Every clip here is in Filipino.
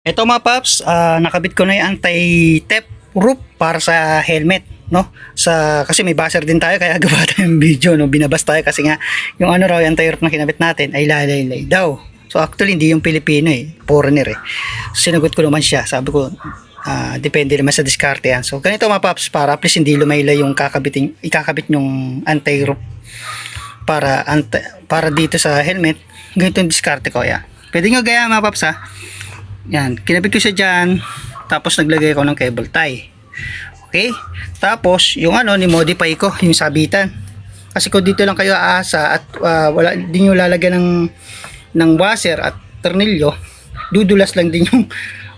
Ito mga paps, nakabit ko na yung anti-theft roof para sa helmet, no? Kasi may buzzer din tayo kaya gawa tayo ng video, no? Binabas tayo kasi nga yung ano raw, yung anti-roof na kinabit natin ay lalaylay daw. So actually hindi yung Pilipino foreigner eh. Sinagot ko naman siya, sabi ko depende naman sa diskarte yan. So ganito mga paps, para at least hindi lumaylay yung ikakabit yung anti-roof para dito sa helmet. Ganito yung diskarte ko, yan. Pwede nyo gaya mga paps ha. Yan, kinabit ko siya dyan, tapos naglagay ko ng cable tie. Okay? Tapos, yung ni-modify ko, yung sabitan. Kasi kung dito lang kayo aasa at wala din nyo lalagyan ng washer at tornilyo, dudulas lang din yung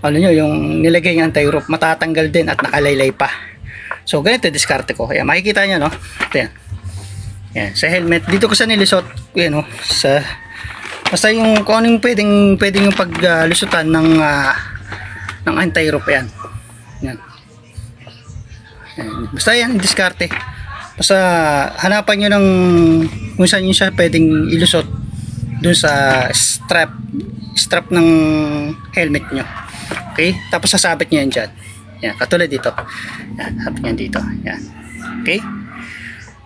yung nilagay ng anti-roof, matatanggal din at nakalaylay pa. So, ganito diskarte ko. Ayan, makikita nyo, no? Ito yan. Yan, sa helmet. Dito ko sa nilisot, yan, no? Basta yung kung anong pwedeng yung paglusutan ng anti-roof yan. Yan. Basta yan, diskarte. Basta hanapan nyo ng kung saan yun siya pwedeng ilusot dun sa strap ng helmet nyo. Okay? Tapos sasabit nyo yan dyan. Yan, katulad dito. Yan, sabit nyo dito. Yan. Okay?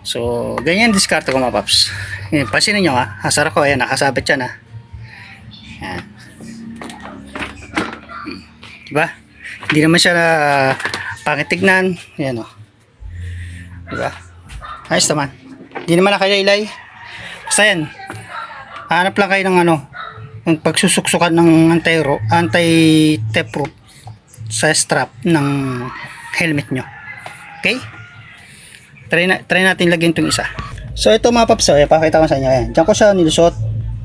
So, ganyan diskarte ko mga paps. Yan, pansinin nyo ha. Hasara ko, ayan, nakasabit yan ha. Yan. Diba? Hindi naman siya pangit tignan. Yan o. Diba? Ayos naman. Hindi naman nakalaylay. Basta yan. Hanap lang kayo ng yung pagsusuksukan ng anti-theft proof sa strap ng helmet nyo. Okay? Try natin lagyan itong isa. So ito mga paps, pakita ko sa inyo. Ayan. Diyan ko siya nilusot.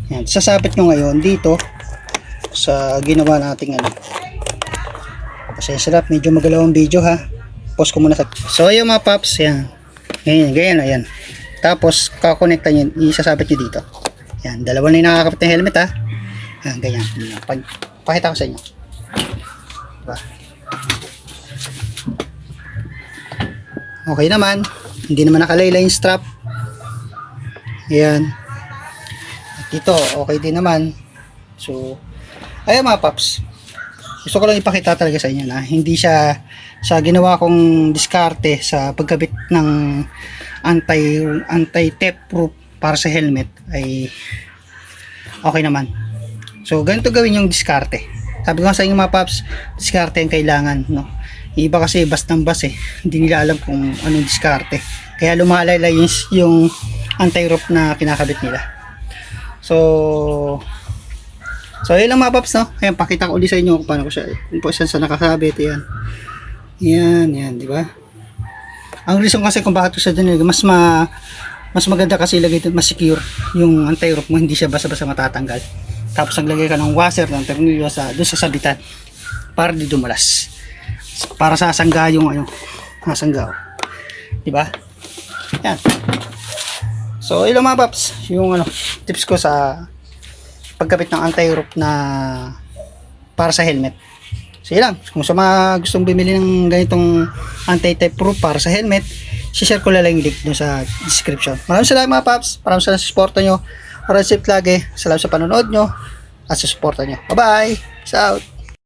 Ayan. Sasabit nyo ngayon dito sa ginawa nating Kasi sarap, medyo magalaw ang video ha. Pause ko muna sa. So ayun mga paps, yan. Ganyan, ayan. Tapos kakonekta nyo, isasabit nyo dito. Yan, dalawa na yung nakakapit ng helmet ha. Yan, ganyan. Pakita ko sa inyo. Diba? Okay naman. Hindi naman nakalaylay yung strap. Ayan. At dito, okay din naman. So, ayun mga paps. Gusto ko lang ipakita talaga sa inyo na hindi siya sa ginawa kong diskarte sa pagkabit ng anti-theft proof para sa helmet ay okay naman. So, ganito gawin yung diskarte. Sabi ko sa inyo mga paps, diskarte ang kailangan, no? Iba kasi bastang bas hindi nila alam kung anong diskarte, kaya lumalaylay yung anti-roof na kinakabit nila. So yun lang mga paps, no? Ayan, pakita ko ulit sa inyo kung paano ko siya, kung saan sa nakakabit. Yan, di ba? Ang reason kasi kung bakit ko siya din, mas maganda kasi ilagay ito, mas secure yung anti-roof mo, hindi siya basta-basta matatanggal. Tapos naglagay ka ng washer ng tornilyo doon sa sabitan para di dumulas, para sasangga yung nasangga, di ba? Yan. So ilo mga paps, yung tips ko sa pagkabit ng anti-roof na para sa helmet. So yun lang, kung sa mga gustong bumili ng ganitong anti-theft proof para sa helmet, share ko lang yung link dun sa description. Maraming salamat mga paps, maraming salamat sa suporta nyo. Maraming safe lagi, salamat sa panonood nyo at sa suporta nyo. Bye bye, peace out.